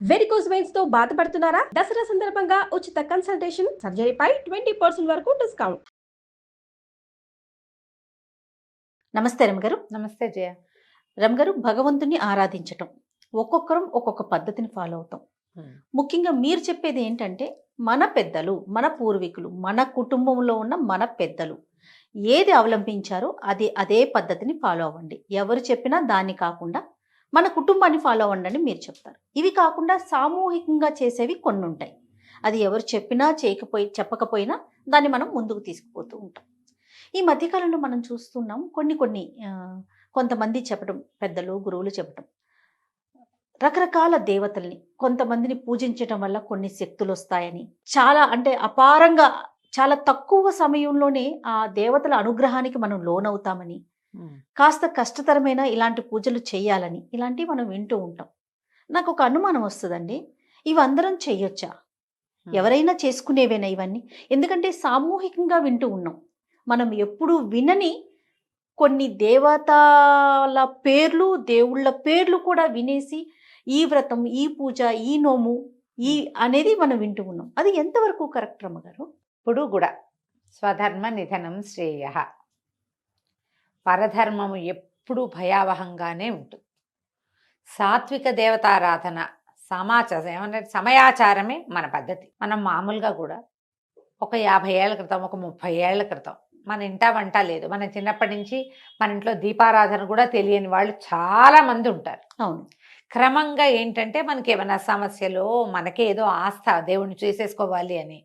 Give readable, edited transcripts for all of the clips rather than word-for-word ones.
Varicose veins తో బాధపడుతున్నారా? దసరా సందర్భంగా ఉచిత కన్సల్టేషన్, సర్జరీపై 20% వరకు డిస్కౌంట్. నమస్తే రమగారు. నమస్తే జయ. రమగారు, భగవంతుని ఆరాధించటం ఒక్కొక్కరం ఒక్కొక్క పద్ధతిని ఫాలో అవుతాం. ముఖ్యంగా మీరు చెప్పేది ఏంటంటే, మన పెద్దలు, మన పూర్వీకులు, మన కుటుంబంలో ఉన్న మన పెద్దలు ఏది అవలంబించారో అదే పద్ధతిని ఫాలో అవ్వండి. ఎవరు చెప్పినా దాన్ని కాకుండా మన కుటుంబాన్ని ఫాలో అవ్వండి అని మీరు చెప్తారు. ఇవి కాకుండా సామూహికంగా చేసేవి కొన్ని ఉంటాయి. అది ఎవరు చెప్పినా చెప్పకపోయినా దాన్ని మనం ముందుకు తీసుకుపోతూ ఉంటాం. ఈ మధ్యకాలంలో మనం చూస్తున్నాం కొన్ని కొంతమంది చెప్పడం, పెద్దలు గురువులు చెప్పడం, రకరకాల దేవతల్ని కొంతమందిని పూజించడం వల్ల కొన్ని శక్తులు వస్తాయని, చాలా అంటే అపారంగా చాలా తక్కువ సమయంలోనే ఆ దేవతల అనుగ్రహానికి మనం లోనవుతామని, కాస్త కష్టతరమైన ఇలాంటి పూజలు చేయాలని, ఇలాంటివి మనం వింటూ ఉంటాం. నాకు ఒక అనుమానం వస్తుందండి, ఇవి అందరం చెయ్యొచ్చా? ఎవరైనా చేసుకునేవేనా ఇవన్నీ? ఎందుకంటే సామూహికంగా వింటూ ఉన్నాం. మనం ఎప్పుడు వినని కొన్ని దేవతల పేర్లు, దేవుళ్ళ పేర్లు కూడా వినేసి ఈ వ్రతం, ఈ పూజ, ఈ నోము అనేది మనం వింటూ ఉన్నాం. అది ఎంతవరకు కరెక్ట్ రమ్మగారు? ఇప్పుడు కూడా స్వధర్మ నిధనం శ్రేయ, పరధర్మము ఎప్పుడు భయావహంగానే ఉంటుంది. సాత్విక దేవతారాధన సమయాచారమే మన పద్ధతి. మనం మామూలుగా కూడా ఒక 50 ఏళ్ల క్రితం, ఒక 30 ఏళ్ల క్రితం మన ఇంటా వంట లేదు. మన చిన్నప్పటి నుంచి మన ఇంట్లో దీపారాధన కూడా తెలియని వాళ్ళు చాలా మంది ఉంటారు. అవును. క్రమంగా ఏంటంటే మనకి ఏమైనా సమస్యలు, మనకే ఏదో ఆస్థ దేవుణ్ణి చూసేసుకోవాలి అని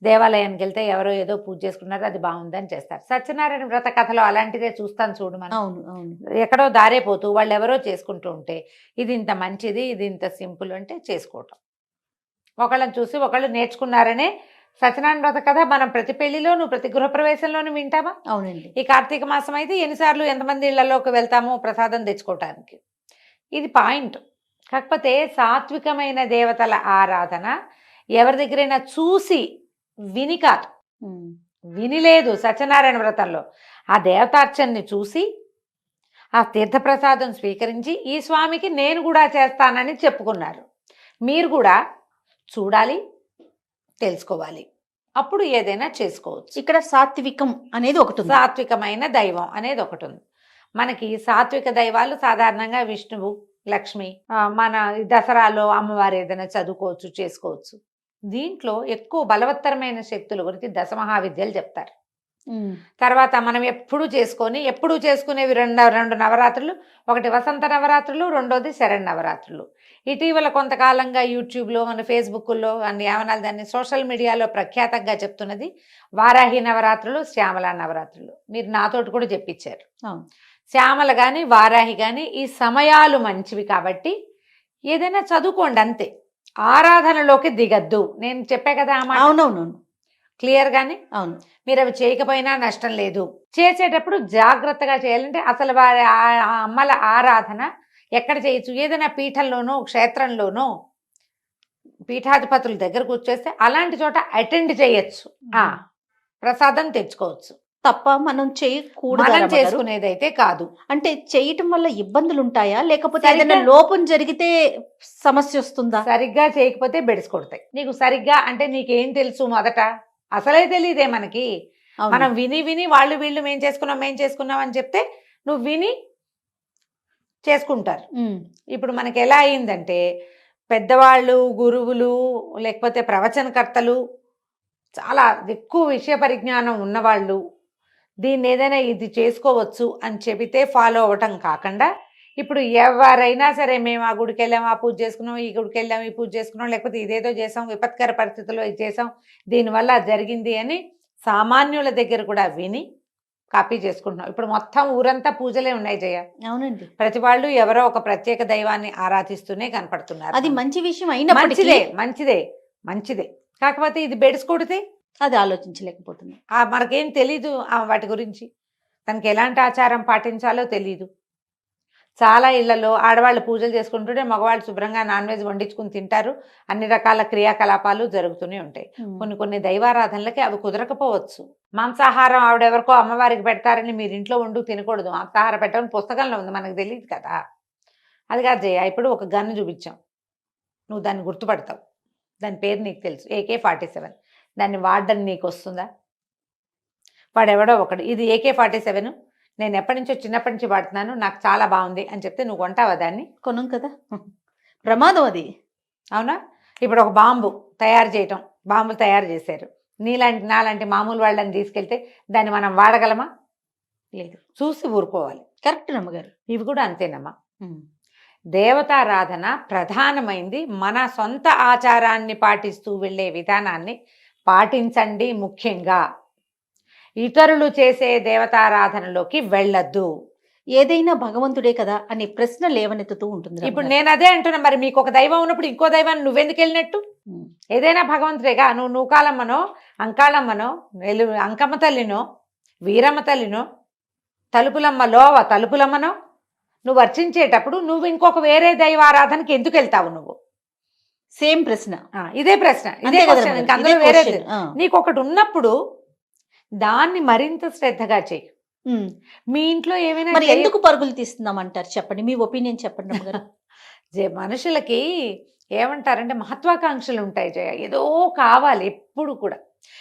దేవాలయానికి వెళ్తే ఎవరో ఏదో పూజ చేసుకున్నారు, అది బాగుందని చేస్తారు. సత్యనారాయణ వ్రత కథలో అలాంటిదే చూస్తాను చూడు మనం. అవును అవును. ఎక్కడో దారేపోతూ వాళ్ళు ఎవరో చేసుకుంటూ ఉంటే ఇది ఇంత మంచిది, ఇది ఇంత సింపుల్ అంటే చేసుకోవటం. ఒకళ్ళని చూసి ఒకళ్ళు నేర్చుకున్నారనే సత్యనారాయణ వ్రత కథ మనం ప్రతి పెళ్లిలోను, ప్రతి గృహప్రవేశంలోనూ వింటామా? అవునండి. ఈ కార్తీక మాసం అయితే ఎన్నిసార్లు ఎంతమంది ఇళ్లలోకి వెళ్తామో ప్రసాదం తెచ్చుకోవటానికి. ఇది పాయింట్. కాకపోతే సాత్వికమైన దేవతల ఆరాధన ఎవరి దగ్గరైనా చూసి విని కాదు. వినిలేదు సత్యనారాయణ వ్రతంలో. ఆ దేవతార్చనని చూసి ఆ తీర్థప్రసాదం స్వీకరించి ఈ స్వామికి నేను కూడా చేస్తానని చెప్పుకున్నారు. మీరు కూడా చూడాలి, తెలుసుకోవాలి, అప్పుడు ఏదైనా చేసుకోవచ్చు. ఇక్కడ సాత్వికం అనేది ఒకటి ఉంది. సాత్వికమైన దైవం అనేది ఒకటి ఉంది. మనకి సాత్విక దైవాలు సాధారణంగా విష్ణువు, లక్ష్మి, మన దసరాలో అమ్మవారు ఏదైనా చదువుకోవచ్చు, చేసుకోవచ్చు. దీంట్లో ఎక్కువ బలవత్తరమైన శక్తుల గురించి దశమహావిద్యలు చెప్తారు. తర్వాత మనం ఎప్పుడు చేసుకునేవి రెండు నవరాత్రులు. ఒకటి వసంత నవరాత్రులు, రెండోది శరణ్ నవరాత్రులు. ఇటీవల కొంతకాలంగా యూట్యూబ్లో, మన ఫేస్బుక్లో అన్ని ఏమనాలి దాన్ని, సోషల్ మీడియాలో ప్రఖ్యాతంగా చెప్తున్నది వారాహి నవరాత్రులు, శ్యామల నవరాత్రులు. మీరు నాతోటి కూడా చెప్పించారు. శ్యామల కానీ వారాహి కానీ ఈ సమయాలు మంచివి కాబట్టి ఏదైనా చదువుకోండి అంతే. ఆరాధనలోకి దిగద్దు. నేను చెప్పే కదా ఆ మాట. అవునవునవును. క్లియర్ గానే. అవును. మీరు అవి చేయకపోయినా నష్టం లేదు. చేసేటప్పుడు జాగ్రత్తగా చేయాలంటే అసలు వారి అమ్మల ఆరాధన ఎక్కడ చేయొచ్చు? ఏదైనా పీఠంలోనో, క్షేత్రంలోనో, పీఠాధిపతుల దగ్గరకు వచ్చేస్తే అలాంటి చోట అటెండ్ చేయొచ్చు, ప్రసాదం తెచ్చుకోవచ్చు తప్ప మనం చేయకూడదు. మనం చేసుకునేదైతే కాదు. అంటే చేయటం వల్ల ఇబ్బందులు ఉంటాయా, లేకపోతే ఏదైనా లోపం జరిగితే సమస్య వస్తుందా? సరిగ్గా చేయకపోతే బెడిసి కొడతాయి. నీకు సరిగ్గా అంటే నీకేం తెలుసు? మొదట అసలే తెలియదే మనకి. మనం విని విని వాళ్ళు వీళ్ళు మేం చేసుకున్నాం అని చెప్తే నువ్వు విని చేసుకుంటారు. ఇప్పుడు మనకి ఎలా అయిందంటే, పెద్దవాళ్ళు, గురువులు, లేకపోతే ప్రవచనకర్తలు, చాలా ఎక్కువ విషయ పరిజ్ఞానం ఉన్నవాళ్ళు దీన్ని ఏదైనా ఇది చేసుకోవచ్చు అని చెబితే ఫాలో అవ్వటం కాకుండా, ఇప్పుడు ఎవరైనా సరే మేము ఆ గుడికి వెళ్ళాం, ఆ పూజ చేసుకున్నాం, ఈ గుడికి వెళ్ళాం, ఈ పూజ చేసుకున్నాం, లేకపోతే ఇదేదో చేసాం, విపత్కర పరిస్థితుల్లో ఇది చేసాం, దీనివల్ల జరిగింది అని సామాన్యుల దగ్గర కూడా విని కాపీ చేసుకుంటున్నాం. ఇప్పుడు మొత్తం ఊరంతా పూజలే ఉన్నాయి జయ. అవునండి. ప్రతి వాళ్ళు ఎవరో ఒక ప్రత్యేక దైవాన్ని ఆరాధిస్తూనే కనపడుతున్నారు. అది మంచి విషయం అయినా మంచిదే. కాకపోతే ఇది బెడిసి కొడితే అది ఆలోచించలేకపోతుంది. మనకేం తెలీదు వాటి గురించి. తనకి ఎలాంటి ఆచారం పాటించాలో తెలీదు. చాలా ఇళ్లలో ఆడవాళ్ళు పూజలు చేసుకుంటుంటే మగవాళ్ళు శుభ్రంగా నాన్ వెజ్ వండించుకుని తింటారు. అన్ని రకాల క్రియాకలాపాలు జరుగుతూనే ఉంటాయి. కొన్ని దైవారాధనలకి అవి కుదరకపోవచ్చు. మాంసాహారం ఆవిడెవరికో అమ్మవారికి పెడతారని మీరు ఇంట్లో వండు తినకూడదు. మాంసాహారం పెట్టడం పుస్తకంలో ఉంది, మనకు తెలియదు కదా. అది కాదు జయ. ఇప్పుడు ఒక గన్ను చూపించాం, నువ్వు దాన్ని గుర్తుపడతావు, దాని పేరు నీకు తెలుసు, AK-47. దాన్ని వాడడం నీకు వస్తుందా? వాడెవడో ఒకడు ఇది AK-47 నేను ఎప్పటి నుంచో చిన్నప్పటి నుంచి వాడుతున్నాను, నాకు చాలా బాగుంది అని చెప్తే నువ్వు కొంటావా దాన్ని? కొనం కదా, ప్రమాదం అది. అవునా? ఇప్పుడు ఒక బాంబు తయారు చేయటం, బాంబులు తయారు చేశారు, నాలాంటి మామూలు వాళ్ళని తీసుకెళ్తే దాన్ని మనం వాడగలమా? లేదు. చూసి ఊరుకోవాలి. కరెక్ట్ నమ్మగారు. ఇవి కూడా అంతేనమ్మా. దేవతారాధన ప్రధానమైంది. మన సొంత ఆచారాన్ని పాటిస్తూ వెళ్ళే విధానాన్ని పాటించండి. ముఖ్యంగా ఇతరులు చేసే దేవతారాధనలోకి వెళ్ళొద్దు. ఏదైనా భగవంతుడే కదా అనే ప్రశ్న లేవనెత్తుతూ ఉంటుంది. ఇప్పుడు నేను అదే అంటున్నా, మరి మీకు ఒక దైవం ఉన్నప్పుడు ఇంకో దైవాన్ని నువ్వెందుకు వెళ్ళినట్టు? ఏదైనా భగవంతుడేగా. నువ్వు నూకాలమ్మనో, అంకాళమ్మనో, అంకమ్మ తల్లినో, వీరమ్మ తల్లినో, తలుపులమ్మనో నువ్వు అర్చించేటప్పుడు నువ్వు ఇంకొక వేరే దైవారాధనకి ఎందుకు వెళ్తావు? నువ్వు సేమ్ ప్రశ్న, ఇదే ప్రశ్న, ఇదే క్వశ్చన్. ఇంకా అందులో వేరే నీకు ఒకటి ఉన్నప్పుడు దాన్ని మరింత శ్రద్ధగా చెయ్యి. మీ ఇంట్లో ఏమైనా మరి ఎందుకు పరుగులు తీస్తున్నాం అంటారు? చెప్పండి, మీ ఒపీనియన్ చెప్పండి అమ్మగారు. మనుషులకి ఏమంటారంటే మహత్వాకాంక్షలు ఉంటాయి జయ, ఏదో కావాలి ఎప్పుడు కూడా.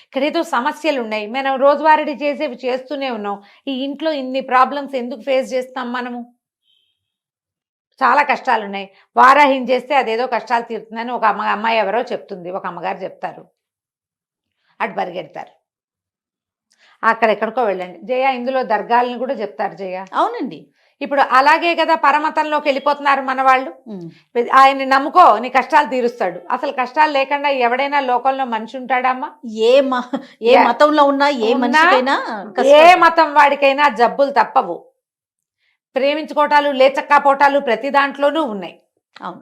ఇక్కడ ఏదో సమస్యలు ఉన్నాయి, మనం రోజువారీ చేసేవి చేస్తూనే ఉన్నాం. ఈ ఇంట్లో ఇన్ని ప్రాబ్లమ్స్ ఎందుకు ఫేస్ చేస్తాం మనము? చాలా కష్టాలు ఉన్నాయి. వారాహిని చేస్తే అదేదో కష్టాలు తీరుతుందని ఒక అమ్మాయి ఎవరో చెప్తుంది, ఒక అమ్మగారు చెప్తారు, అటు పరిగెడతారు. అక్కడెక్కడికో వెళ్ళండి జయ. ఇందులో దర్గాలను కూడా చెప్తారు జయ. అవునండి. ఇప్పుడు అలాగే కదా పరమతంలోకి వెళ్ళిపోతున్నారు మన వాళ్ళు. ఆయన్ని నమ్ముకో, నీ కష్టాలు తీరుస్తాడు. అసలు కష్టాలు లేకుండా ఎవడైనా లోకంలో మనిషి ఉంటాడమ్మా? ఏ మతంలో ఉన్నా, ఏ మతం వాడికైనా జబ్బులు తప్పవు. ప్రేమించుకోవటాలు, లేచక్కపోవటాలు ప్రతి దాంట్లోనూ ఉన్నాయి.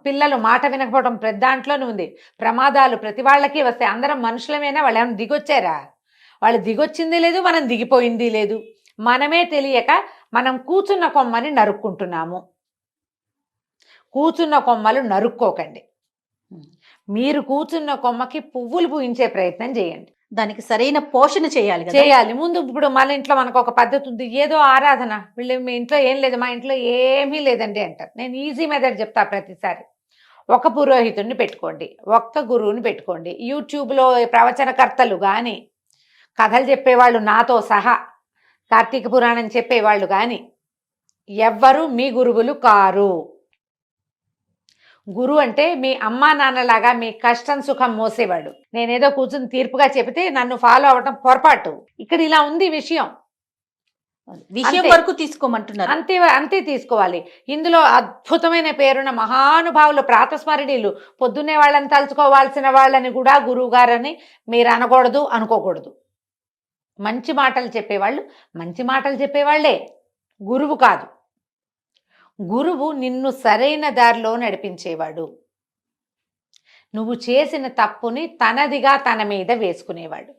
పిల్లలు మాట వినకపోవటం ప్రతి దాంట్లోనూ ఉంది. ప్రమాదాలు ప్రతి వాళ్ళకి వస్తాయి. అందరం మనుషులమేనా? వాళ్ళు ఏమైనా దిగొచ్చారా? వాళ్ళు దిగొచ్చింది లేదు, మనం దిగిపోయింది లేదు. మనమే తెలియక మనం కూర్చున్న కొమ్మని నరుక్కుంటున్నాము. కూర్చున్న కొమ్మలు నరుక్కోకండి. మీరు కూర్చున్న కొమ్మకి పువ్వులు పూయించే ప్రయత్నం చేయండి. దానికి సరైన పోషణ చేయాలి ముందు. ఇప్పుడు మన ఇంట్లో మనకు ఒక పద్ధతి ఉంది, ఏదో ఆరాధన, వీళ్ళు మీ ఇంట్లో ఏం లేదు, మా ఇంట్లో ఏమీ లేదండి అంటారు. నేను ఈజీ మెథడ్ చెప్తా ప్రతిసారి. ఒక పురోహితుడిని పెట్టుకోండి, ఒక్క గురువుని పెట్టుకోండి. యూట్యూబ్లో ప్రవచనకర్తలు కానీ, కథలు చెప్పేవాళ్ళు నాతో సహా, కార్తీక పురాణం చెప్పేవాళ్ళు కానీ ఎవ్వరూ మీ గురువులు కారు. గురువు అంటే మీ అమ్మా నాన్నలాగా మీ కష్టం సుఖం మోసేవాడు. నేనేదో కూర్చుని తీర్పుగా చెబితే నన్ను ఫాలో అవ్వటం పొరపాటు. ఇక్కడ ఇలా ఉంది విషయం వరకు తీసుకోమంటున్నారు. అంతే తీసుకోవాలి. ఇందులో అద్భుతమైన పేరున్న మహానుభావులు, ప్రాతస్మరణీయులు, పొద్దున్నే వాళ్ళని తలుచుకోవాల్సిన వాళ్ళని కూడా గురువు గారని మీరు అనకూడదు, అనుకోకూడదు. మంచి మాటలు చెప్పేవాళ్ళు మంచి మాటలు చెప్పేవాళ్లే, గురువు కాదు. గురువు నిన్ను సరైన దారిలో నడిపించేవాడు. నువ్వు చేసిన తప్పుని తనదిగా తన మీద వేసుకునేవాడు.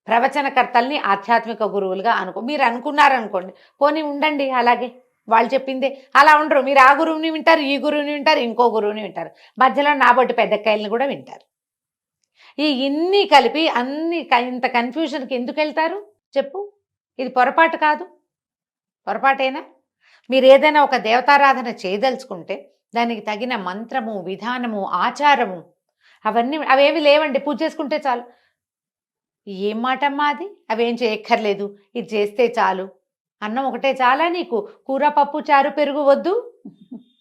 ప్రవచనకర్తల్ని ఆధ్యాత్మిక గురువులుగా మీరు అనుకున్నారనుకోండి, పోనీ ఉండండి అలాగే, వాళ్ళు చెప్పిందే. అలా ఉండరు. మీరు ఆ గురువుని వింటారు, ఈ గురువుని వింటారు, ఇంకో గురువుని వింటారు, మధ్యలో నాబొట్టి పెద్దకాయల్ని కూడా వింటారు. ఇన్ని కలిపి ఇంత కన్ఫ్యూజన్కి ఎందుకు వెళ్తారు చెప్పు? ఇది పొరపాటు కాదు, పొరపాటేనా? మీరు ఏదైనా ఒక దేవతారాధన చేయదలుచుకుంటే దానికి తగిన మంత్రము, విధానము, ఆచారము అవేమి లేవండి. పూజ చేసుకుంటే చాలు. ఏం మాటమ్మా అది? అవేం చేయక్కర్లేదు, ఇది చేస్తే చాలు. అన్నం ఒకటే చాలా నీకు? కూర, పప్పు, చారు, పెరుగు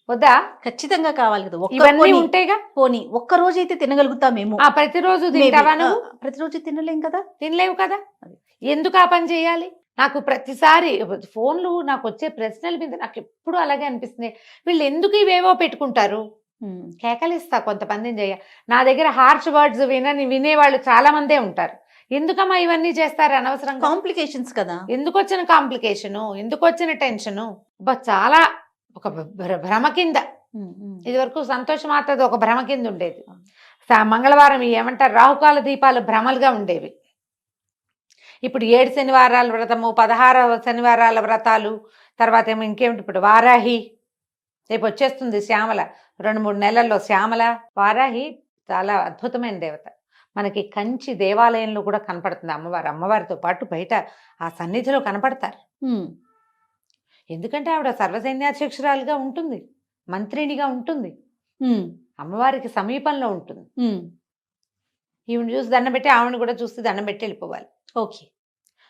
వద్దా? ఖచ్చితంగా కావాలి కదా. ఇవన్నీ ఉంటేగా. పోనీ ఒక్క రోజు అయితే తినగలుగుతామేమో. ప్రతిరోజు తింటావా నువ్వు? ప్రతిరోజు తినలేం కదా. తినలేవు కదా. ఎందుకు ఆ పని చేయాలి? నాకు ప్రతిసారి ఫోన్లు నాకు వచ్చే ప్రశ్నల మీద నాకు ఎప్పుడు అలాగే అనిపిస్తుంది. వీళ్ళు ఎందుకు ఇవేవో పెట్టుకుంటారు? కేకలిస్తా కొంతమందిని చేయ. నా దగ్గర హార్ష్ వర్డ్స్ వినేవాళ్ళు చాలా మందే ఉంటారు. ఎందుకమ్మా ఇవన్నీ చేస్తారు అనవసరంగా? కాంప్లికేషన్స్ కదా. ఎందుకు వచ్చిన కాంప్లికేషను, ఎందుకు వచ్చిన టెన్షను? చాలా ఒక భ్రమ కింద. ఇది వరకు సంతోషం మాత్రది ఒక భ్రమ కింద ఉండేది. మంగళవారం ఏమంటారు, రాహుకాల దీపాలు భ్రమలుగా ఉండేవి. ఇప్పుడు 7 శనివారాల వ్రతము, 16 శనివారాల వ్రతాలు, తర్వాత ఏమో ఇంకేమిటి, ఇప్పుడు వారాహి రేపు వచ్చేస్తుంది. శ్యామల 2-3 నెలల్లో శ్యామల. వారాహి చాలా అద్భుతమైన దేవత. మనకి కంచి దేవాలయంలో కూడా కనపడుతుంది అమ్మవారు. అమ్మవారితో పాటు బయట ఆ సన్నిధిలో కనపడతారు. ఎందుకంటే ఆవిడ సర్వసైన్యాధ్యక్షురాలుగా ఉంటుంది, మంత్రినిగా ఉంటుంది. అమ్మవారికి సమీపంలో ఉంటుంది. ఉమ్, ఈవిని చూసి దండం పెట్టి ఆవిడని కూడా చూసి దండం పెట్టి వెళ్ళిపోవాలి. ఓకే.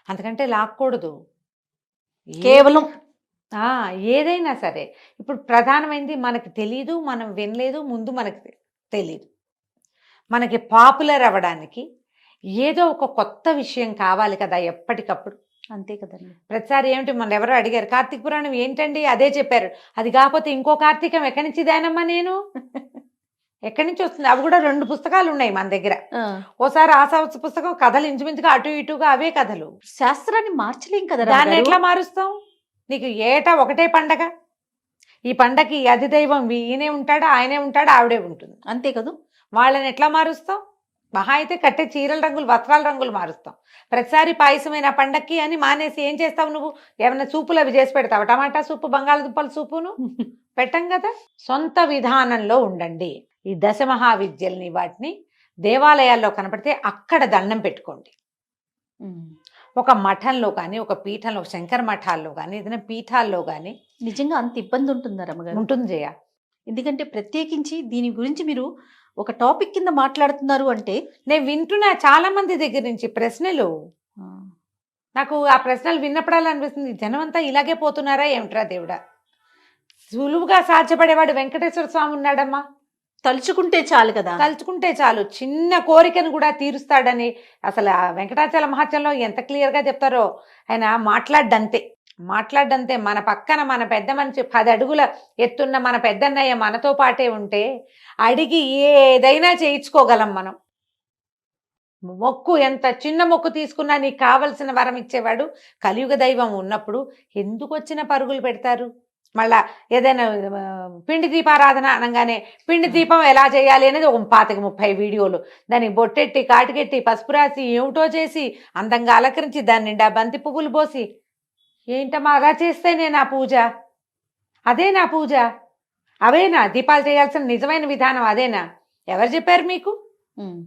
అంతకంటే లాక్కూడదు. కేవలం ఆ, ఏదైనా సరే ఇప్పుడు ప్రధానమైనది మనకి తెలీదు, మనం వినలేదు, ముందు మనకి తెలీదు. మనకి పాపులర్ అవ్వడానికి ఏదో ఒక కొత్త విషయం కావాలి కదా ఎప్పటికప్పుడు. అంతే కదండి. ప్రతిసారి ఏమిటి మన ఎవరో అడిగారు కార్తీక పురాణం ఏంటండి, అదే చెప్పారు. అది కాకపోతే ఇంకో కార్తీకం ఎక్కడి నుంచి దానమ్మా నేను ఎక్కడి నుంచి వస్తుంది? అవి కూడా 2 పుస్తకాలు ఉన్నాయి మన దగ్గర. ఆ, ఓసారి ఆ సంవత్సర పుస్తకం కథలు ఇంచుమించుగా అటు ఇటుగా అవే కథలు. శాస్త్రాన్ని మార్చలేం కదా దాన్ని రమ్మగారు. ఎట్లా మారుస్తాం? నీకు ఏటా ఒకటే పండగ. ఈ పండగకి అది దైవం ఈయనే ఉంటాడా, ఆయనే ఉంటాడా, ఆవిడే ఉంటుంది. అంతే కదా. వాళ్ళని ఎట్లా మారుస్తాం? మహా అయితే కట్టే చీరల రంగులు, వస్త్రాల రంగులు మారుస్తాం. ప్రతిసారి పాయసమైన పండక్కి అని మానేసి ఏం చేస్తావు నువ్వు? ఏమైనా సూపులు అవి చేసి పెడతావు? టమాటా సూపు, బంగాళదుంపల సూపును పెట్టం కదా. సొంత విధానంలో ఉండండి. ఈ దశ మహావిద్యల్ని వాటిని దేవాలయాల్లో కనపడితే అక్కడ దండం పెట్టుకోండి. ఉమ్, ఒక మఠంలో కానీ, ఒక పీఠంలో, శంకర మఠాల్లో కానీ, ఏదైనా పీఠాల్లో కానీ నిజంగా అంత ఇబ్బంది ఉంటుందా రమ్మగారు? ఉంటుంది జయ. ఎందుకంటే ప్రత్యేకించి దీని గురించి మీరు ఒక టాపిక్ కింద మాట్లాడుతున్నారు అంటే నేను వింటున్నా చాలా మంది దగ్గర నుంచి ప్రశ్నలు. ఆ, నాకు ఆ ప్రశ్నలు విన్నప్పుడల్లా అనిపిస్తుంది, జనం అంతా ఇలాగే పోతున్నారా ఏమిట్రా దేవుడా. సులువుగా సాధ్యపడేవాడు వెంకటేశ్వర స్వామి ఉన్నాడమ్మా. తలుచుకుంటే చాలు కదా. తలుచుకుంటే చాలు, చిన్న కోరికను కూడా తీరుస్తాడని అసలు ఆ వెంకటాచల మహాత్యంలో ఎంత క్లియర్గా చెప్తారో. ఆయన మాట్లాడ్డంతే. మన పక్కన మన పెద్ద మనిషి 10 అడుగుల ఎత్తున్న మన పెద్దన్నయ్య మనతో పాటే ఉంటే అడిగి ఏదైనా చేయించుకోగలం మనం. మొక్కు ఎంత చిన్న మొక్కు తీసుకున్నా నీకు కావలసిన వరం ఇచ్చేవాడు కలియుగ దైవం ఉన్నప్పుడు ఎందుకు వచ్చిన పరుగులు పెడతారు? మళ్ళా ఏదైనా పిండి దీపారాధన అనగానే పిండి దీపం ఎలా చేయాలి అనేది ఒక 25-30 వీడియోలు. దానికి బొట్టెట్టి, కాటికెట్టి, పసుపు రాసి, ఏమిటో చేసి అందంగా అలంకరించి దాని నిండా బంతి పువ్వులు పోసి, ఏంటమ్మా అలా చేస్తేనే నా పూజ? అదే నా పూజ? అవేనా దీపాలు చేయాల్సిన నిజమైన విధానం? అదేనా? ఎవరు చెప్పారు మీకు? ఉమ్,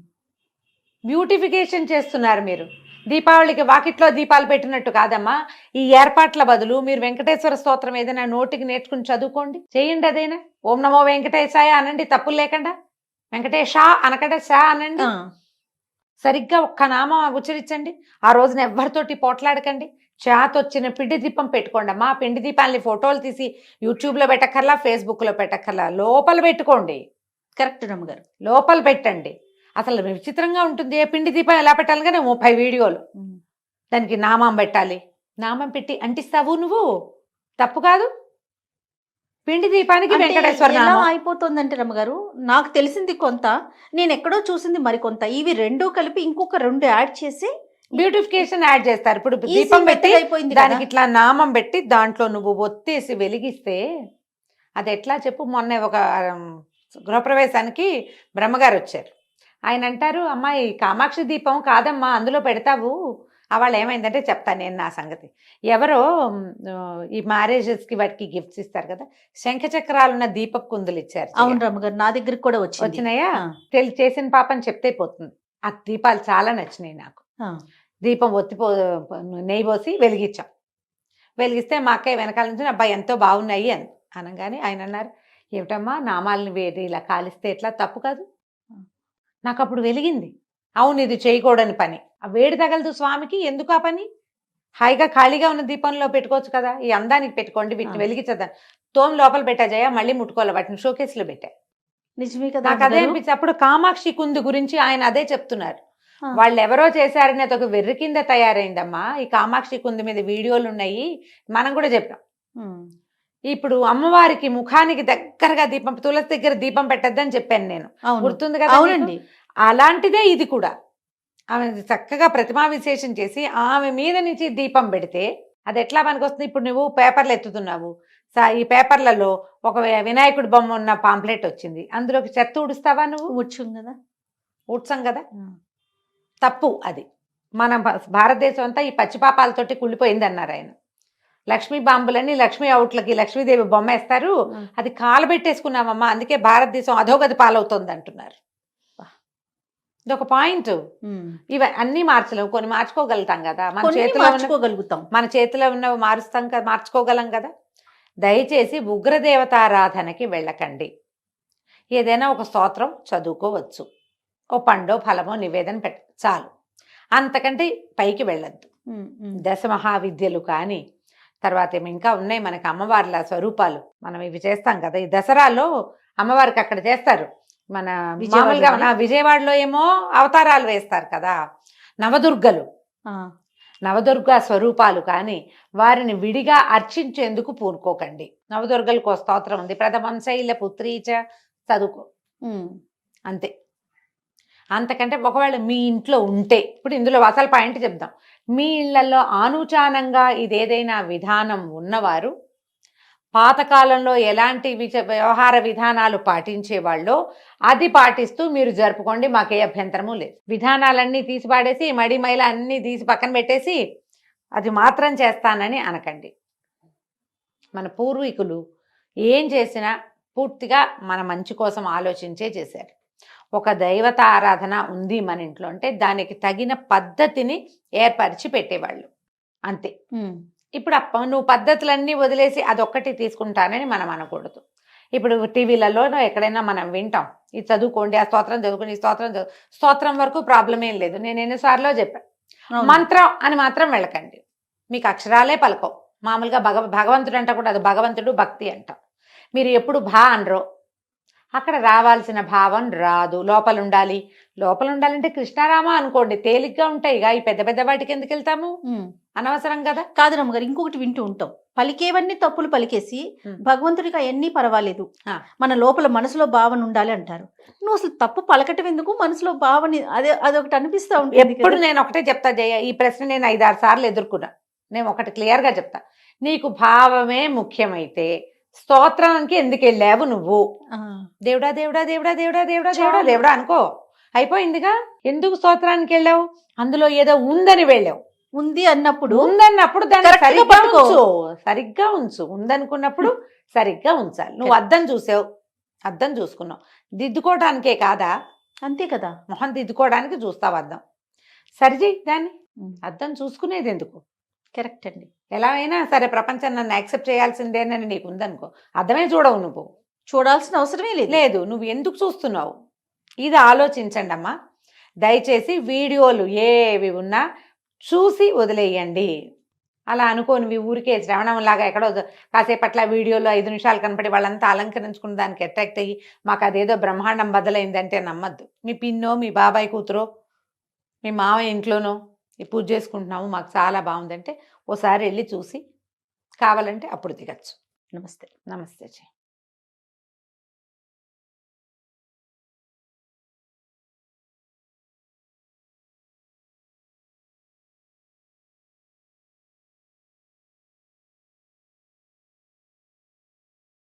బ్యూటిఫికేషన్ చేస్తున్నారు మీరు. దీపావళికి వాకిట్లో దీపాలు పెట్టినట్టు కాదమ్మా. ఈ ఏర్పాట్ల బదులు మీరు వెంకటేశ్వర స్తోత్రం ఏదైనా నోటికి నేర్చుకుని చదువుకోండి, చేయండి. అదైనా ఓం నమో వెంకటేశాయ అనండి, తప్పులు లేకుండా. వెంకటేశా అనకుండా షా అనండి. ఆ, సరిగ్గా ఒక్క నామం ఉచ్చరించండి. ఆ రోజున ఎవరితోటి పోట్లాడకండి. చేతొచ్చిన పిండి దీపం పెట్టుకోండి అమ్మా. పిండి దీపాలని ఫోటోలు తీసి యూట్యూబ్లో పెట్టక్కర్లా, ఫేస్బుక్లో పెట్టక్కర్లా, లోపల పెట్టుకోండి. కరెక్ట్ రమ్మగారు. లోపల పెట్టండి. అసలు విచిత్రంగా ఉంటుంది. ఏ పిండి దీపం ఎలా పెట్టాలి కానీ 30 వీడియోలు. ఉమ్, దానికి నామం పెట్టాలి. నామం పెట్టి అంటిస్తావు నువ్వు, తప్పు కాదు. పిండి దీపానికి అంటే వెంకటేశ్వర ఎలా నామం. అయిపోతుందంటే రమ్మగారు, నాకు తెలిసింది కొంత, నేను ఎక్కడో చూసింది మరికొంత, ఇవి 2 కలిపి ఇంకొక 2 యాడ్ చేసి బ్యూటిఫికేషన్ యాడ్ చేస్తారు. ఇప్పుడు easy దీపం method పెట్టి అయిపోయింది దానికి కదా. ఇట్లా నామం పెట్టి దాంట్లో నువ్వు ఒత్తేసి వెలిగిస్తే అది ఎట్లా చెప్పు. మొన్న ఒక గృహప్రవేశానికి బ్రహ్మగారు వచ్చారు. ఆయన అంటారు, అమ్మాయి కామాక్షి దీపం కాదమ్మా అందులో పెడతావు. వాళ్ళు ఏమైందంటే చెప్తాను నేను నా సంగతి. ఎవరో ఈ మ్యారేజెస్కి వాటికి గిఫ్ట్స్ ఇస్తారు కదా, శంఖచక్రాలున్న దీపపు కుందులు ఇచ్చారు. అవును రమ్మగారు, నా దగ్గరికి కూడా వచ్చినాయా? ఆ, చేసిన పాపని చెప్తే పోతుంది. ఆ దీపాలు చాలా నచ్చినాయి నాకు. ఆ, దీపం నెయ్యి పోసి వెలిగించాం. వెలిగిస్తే మా అక్కయ్య వెనకాల నుంచి అబ్బాయి ఎంతో బాగున్నాయి అని అనగానే ఆయన అన్నారు, ఏమిటమ్మా నామాలని వేడి ఇలా కాలిస్తే ఎట్లా, తప్పు కాదు. నాకు అప్పుడు వెలిగింది, అవును ఇది చేయకూడని పని. ఆ వేడి తగలదు స్వామికి, ఎందుకు ఆ పని? హాయిగా ఖాళీగా ఉన్న దీపంలో పెట్టుకోవచ్చు కదా. ఈ అందానికి పెట్టుకోండి, వీటిని వెలిగించద్దాం. తోమ లోపల పెట్టా జయ, మళ్ళీ ముట్టుకోవాలి, వాటిని షోకేస్లో పెట్టా. నిజమే కదా. నాకు అదే అనిపించింది. అప్పుడు కామాక్షి కుందు గురించి ఆయన అదే చెప్తున్నారు. ఆ. వాళ్ళు ఎవరో చేశారని అదొక వెర్రి కింద తయారైందమ్మా. ఈ కామాక్షి కుందు మీద వీడియోలు ఉన్నాయి, మనం కూడా చెప్పాం. ఉమ్, ఇప్పుడు అమ్మవారికి ముఖానికి దగ్గరగా దీపం, తులసి దగ్గర దీపం పెట్టద్దని చెప్పాను నేను, అవును. గుర్తుంది కదా? అవునండి. అలాంటిదే ఇది కూడా. ఆమె చక్కగా ప్రతిమా విశేషం చేసి ఆమె మీద నుంచి దీపం పెడితే అది ఎట్లా పనికొస్తుంది? ఇప్పుడు నువ్వు పేపర్లు ఎత్తుతున్నావు, ఈ పేపర్లలో ఒక వినాయకుడి బొమ్మ ఉన్న పాంప్లెట్ వచ్చింది, అందులోకి చెత్త ఊడుస్తావా నువ్వు? ఊడ్చాం కదా. ఊడ్చాం కదా. తప్పు అది. మన భారతదేశం అంతా ఈ పచ్చిపాపాలతోటి కుళ్ళిపోయింది అన్నారు ఆయన. లక్ష్మీ బాంబులని లక్ష్మీ అవుట్లకి లక్ష్మీదేవి బొమ్మ వేస్తారు, అది కాలబెట్టేసుకున్నామమ్మా, అందుకే భారతదేశం అధోగతి పాలవుతుంది అంటున్నారు. ఇదొక పాయింట్. ఇవి అన్ని మార్చలేవు, కొన్ని మార్చుకోగలుగుతాం కదా. మన చేతిలో ఉన్నవి మారుస్తాం కదా, మార్చుకోగలం కదా. దయచేసి ఉగ్రదేవతారాధనకి వెళ్ళకండి. ఏదైనా ఒక స్తోత్రం చదువుకోవచ్చు, ఓ పండో ఫలమో నివేదన చాలు, అంతకంటే పైకి వెళ్ళొద్దు. దశ మహావిద్యలు కానీ తర్వాత ఏమో ఇంకా ఉన్నాయి మనకి అమ్మవార్ల స్వరూపాలు, మనం ఇవి చేస్తాం కదా ఈ దసరాలో అమ్మవారికి అక్కడ చేస్తారు. మన మామూలుగా మన విజయవాడలో ఏమో అవతారాలు వేస్తారు కదా నవదుర్గలు, నవదుర్గ స్వరూపాలు కానీ వారిని విడిగా అర్చించేందుకు పూనుకోకండి. నవదుర్గలకు ఒక స్తోత్రం ఉంది, ప్రథమం శైల పుత్రీచ, చదువుకో అంతే. అంతకంటే ఒకవేళ మీ ఇంట్లో ఉంటే, ఇప్పుడు ఇందులో అసలు పాయింట్ చెప్దాం, మీ ఇళ్లలో ఆనుచానంగా ఇదేదైనా విధానం ఉన్నవారు పాతకాలంలో ఎలాంటి వ్యవహార విధానాలు పాటించేవాళ్ళో అది పాటిస్తూ మీరు జరుపుకోండి, మాకే అభ్యంతరము లేదు. విధానాలన్నీ తీసి పాడేసి మడి మైల అన్నీ తీసి పక్కన పెట్టేసి అది మాత్రం చేస్తానని అనకండి. మన పూర్వీకులు ఏం చేసినా పూర్తిగా మన మంచి కోసం ఆలోచించే చేశారు. ఒక దైవత ఆరాధన ఉంది మన ఇంట్లో అంటే దానికి తగిన పద్ధతిని ఏర్పరిచి పెట్టేవాళ్ళు అంతే. ఇప్పుడు నువ్వు పద్ధతులన్నీ వదిలేసి అదొక్కటి తీసుకుంటానని మనం అనకూడదు. ఇప్పుడు టీవీలలో ఎక్కడైనా మనం వింటాం, ఇది చదువుకోండి, ఆ స్తోత్రం చదువుకోండి, ఈ స్తోత్రం వరకు ప్రాబ్లం ఏం లేదు. నేను ఎన్నిసార్లు చెప్పాను, మంత్రం అని మాత్రం వెళ్ళకండి, మీకు అక్షరాలే పలకవు. మామూలుగా భగవంతుడు అంట కూడా అది భగవంతుడు భక్తి అంటాం. మీరు ఎప్పుడు అనరో అక్కడ రావాల్సిన భావం రాదు. లోపల ఉండాలంటే కృష్ణారామ అనుకోండి, తేలిగ్గా ఉంటాయి. ఈ పెద్ద పెద్ద వాటికి ఎందుకు వెళ్తాము, అనవసరం కదా. కాదు రమ్మగారు, ఇంకొకటి వింటూ ఉంటాం, పలికేవన్నీ తప్పులు పలికేసి భగవంతుడికి అవన్నీ పర్వాలేదు, మన లోపల మనసులో భావన ఉండాలి అంటారు. నువ్వు అసలు తప్పు పలకటం ఎందుకు, మనసులో భావన అదొకటి అనిపిస్తా ఉంటుంది. ఎప్పుడు నేను ఒకటే చెప్తా జయ, ఈ ప్రశ్న నేను 5-6 సార్లు ఎదుర్కొన్నా. నేను ఒకటి క్లియర్గా చెప్తా, నీకు భావమే ముఖ్యమైతే స్తోత్రానికి ఎందుకు వెళ్ళావు నువ్వు? దేవుడా దేవుడా దేవుడా దేవుడా దేవుడా దేవుడా దేవుడా అనుకో, అయిపోయిందిగా. ఎందుకు స్తోత్రానికి వెళ్ళావు? అందులో ఏదో ఉందని వెళ్ళావు. ఉందన్నప్పుడు దాన్ని సరిగ్గా ఉంచు. ఉందనుకున్నప్పుడు సరిగ్గా ఉంచాలి. నువ్వు అద్దం చూసావు, అద్దం చూసుకున్నావు, దిద్దుకోవడానికే కాదా? అంతే కదా, మొహం దిద్దుకోవడానికి చూస్తావు అద్దం, సరిచేయి దాన్ని. అద్దం చూసుకునేది ఎందుకు? కరెక్ట్ అండి. ఎలా అయినా సరే ప్రపంచం నన్ను యాక్సెప్ట్ చేయాల్సిందేనని నీకు ఉందనుకో, అర్థమే చూడవు, నువ్వు చూడాల్సిన అవసరమే లేదు. నువ్వు ఎందుకు చూస్తున్నావు? ఇది ఆలోచించండి అమ్మా. దయచేసి వీడియోలు ఏవి ఉన్నా చూసి వదిలేయండి. అలా అనుకోని ఊరికే శ్రవణంలాగా ఎక్కడో కాసేపట్ల వీడియోలో 5 నిమిషాలు కనపడి వాళ్ళంతా అలంకరించుకున్న దానికి అట్రాక్ట్ అయ్యి మాకు అదేదో బ్రహ్మాండం బదులైందంటే నమ్మద్దు. మీ పిన్నో, మీ బాబాయ్ కూతురో, మీ మామయ్య ఇంట్లోనో ఈ పూజ చేసుకుంటున్నాము, మాకు చాలా బాగుందంటే ఓసారి వెళ్ళి చూసి కావాలంటే అప్పుడు దిగచ్చు. నమస్తే. నమస్తే.